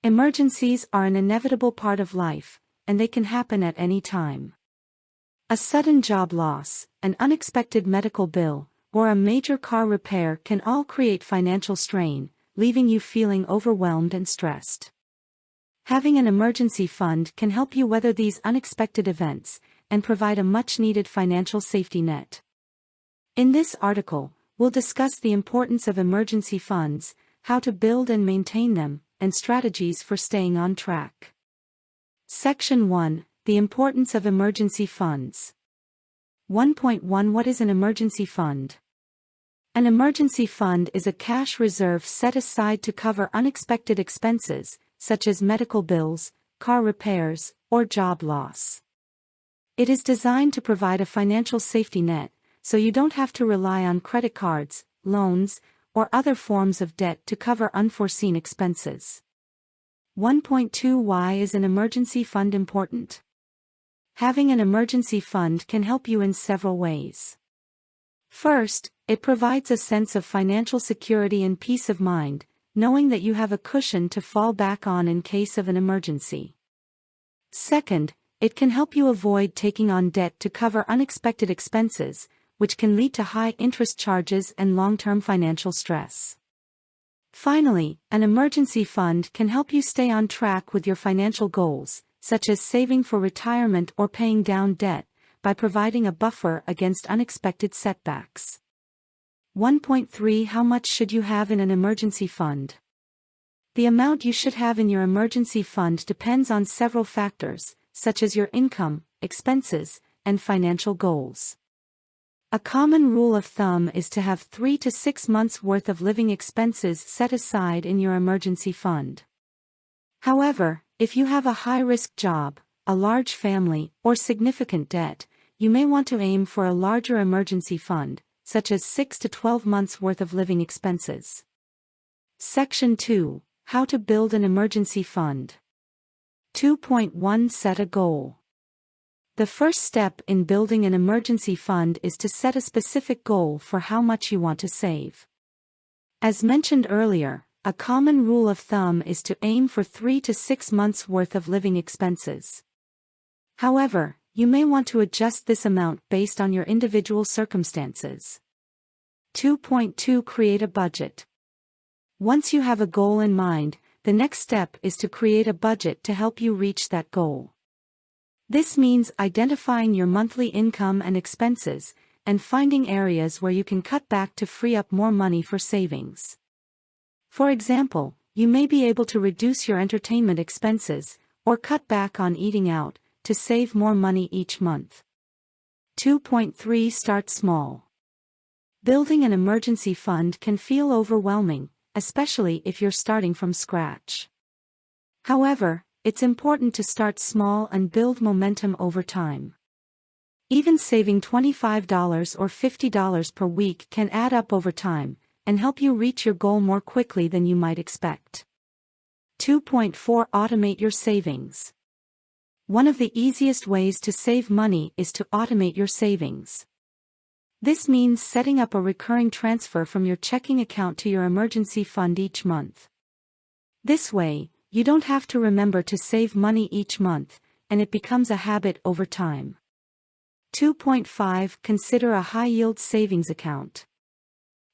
Emergencies are an inevitable part of life, and they can happen at any time. A sudden job loss, an unexpected medical bill, or a major car repair can all create financial strain, leaving you feeling overwhelmed and stressed. Having an emergency fund can help you weather these unexpected events and provide a much-needed financial safety net. In this article, we'll discuss the importance of emergency funds, how to build and maintain them, and strategies for staying on track. Section 1: The importance of emergency funds. 1.1 What is an emergency fund? An emergency fund is a cash reserve set aside to cover unexpected expenses, such as medical bills, car repairs, or job loss. It is designed to provide a financial safety net, so you don't have to rely on credit cards, loans, or other forms of debt to cover unforeseen expenses. 1.2 Why is an emergency fund important? Having an emergency fund can help you in several ways. First, it provides a sense of financial security and peace of mind, knowing that you have a cushion to fall back on in case of an emergency. Second, it can help you avoid taking on debt to cover unexpected expenses, which can lead to high interest charges and long-term financial stress. Finally, an emergency fund can help you stay on track with your financial goals, such as saving for retirement or paying down debt, by providing a buffer against unexpected setbacks. 1.3 How much should you have in an emergency fund? The amount you should have in your emergency fund depends on several factors, such as your income, expenses, and financial goals. A common rule of thumb is to have 3 to 6 months' worth of living expenses set aside in your emergency fund. However, if you have a high-risk job, a large family, or significant debt, you may want to aim for a larger emergency fund, such as 6 to 12 months' worth of living expenses. Section 2: How to build an emergency fund. 2.1 Set a goal. The first step in building an emergency fund is to set a specific goal for how much you want to save. As mentioned earlier, a common rule of thumb is to aim for 3 to 6 months' worth of living expenses. However, you may want to adjust this amount based on your individual circumstances. 2.2 Create a budget. Once you have a goal in mind, the next step is to create a budget to help you reach that goal. This means identifying your monthly income and expenses, and finding areas where you can cut back to free up more money for savings. For example, you may be able to reduce your entertainment expenses, or cut back on eating out, to save more money each month. 2.3 Start small. Building an emergency fund can feel overwhelming, especially if you're starting from scratch. However, it's important to start small and build momentum over time. Even saving $25 or $50 per week can add up over time, and help you reach your goal more quickly than you might expect. 2.4 Automate your savings. One of the easiest ways to save money is to automate your savings. This means setting up a recurring transfer from your checking account to your emergency fund each month. This way, you don't have to remember to save money each month, and it becomes a habit over time. 2.5 Consider a high-yield savings account.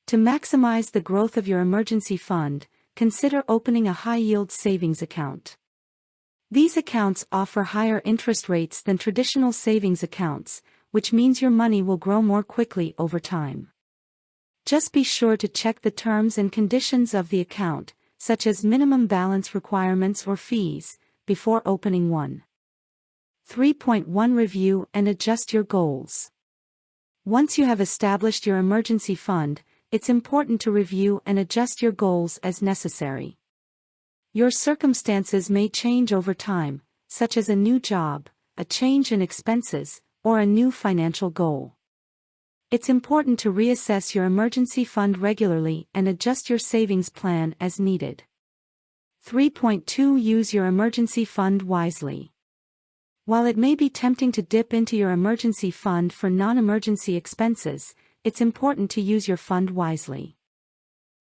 To maximize the growth of your emergency fund, consider opening a high-yield savings account. These accounts offer higher interest rates than traditional savings accounts, which means your money will grow more quickly over time. Just be sure to check the terms and conditions of the account, such as minimum balance requirements or fees, before opening one. 3.1 Review and adjust your goals. Once you have established your emergency fund, it's important to review and adjust your goals as necessary. Your circumstances may change over time, such as a new job, a change in expenses, or a new financial goal. It's important to reassess your emergency fund regularly and adjust your savings plan as needed. 3.2 Use your emergency fund wisely. While it may be tempting to dip into your emergency fund for non-emergency expenses, it's important to use your fund wisely.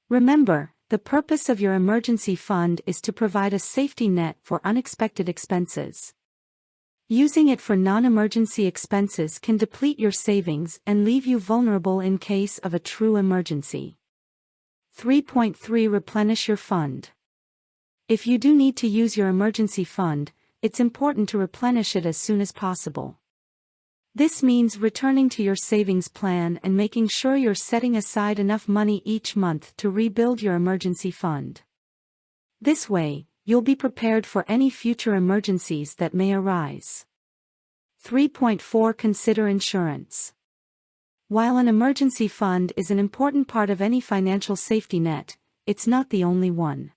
Remember, The purpose of your emergency fund is to provide a safety net for unexpected expenses. Using it for non-emergency expenses can deplete your savings and leave you vulnerable in case of a true emergency. 3.3 Replenish your fund. If you do need to use your emergency fund, it's important to replenish it as soon as possible. This means returning to your savings plan and making sure you're setting aside enough money each month to rebuild your emergency fund. This way, you'll be prepared for any future emergencies that may arise. 3.4 Consider insurance. While an emergency fund is an important part of any financial safety net, it's not the only one.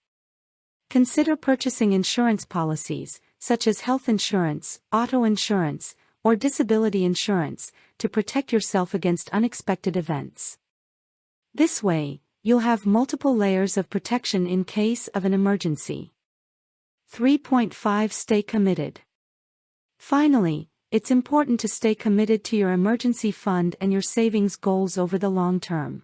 Consider purchasing insurance policies, such as health insurance, auto insurance, or disability insurance, to protect yourself against unexpected events. This way, you'll have multiple layers of protection in case of an emergency. 3.5 Stay committed. Finally, it's important to stay committed to your emergency fund and your savings goals over the long term.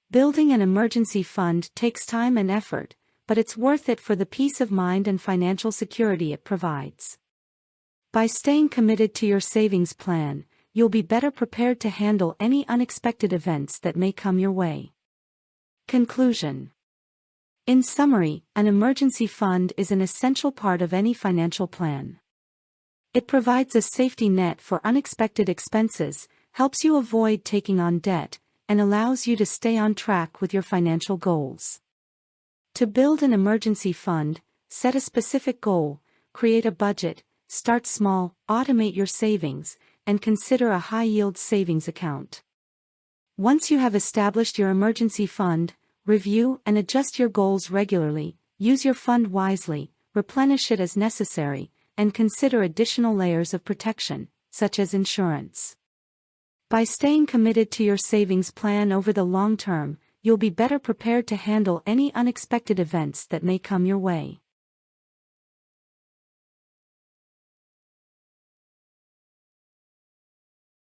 Building an emergency fund takes time and effort, but it's worth it for the peace of mind and financial security it provides. By staying committed to your savings plan, you'll be better prepared to handle any unexpected events that may come your way. Conclusion. In summary, an emergency fund is an essential part of any financial plan. It provides a safety net for unexpected expenses, helps you avoid taking on debt, and allows you to stay on track with your financial goals. To build an emergency fund, set a specific goal, create a budget, start small, automate your savings, and consider a high-yield savings account. Once you have established your emergency fund, review and adjust your goals regularly, use your fund wisely, replenish it as necessary, and consider additional layers of protection, such as insurance. By staying committed to your savings plan over the long term, you'll be better prepared to handle any unexpected events that may come your way.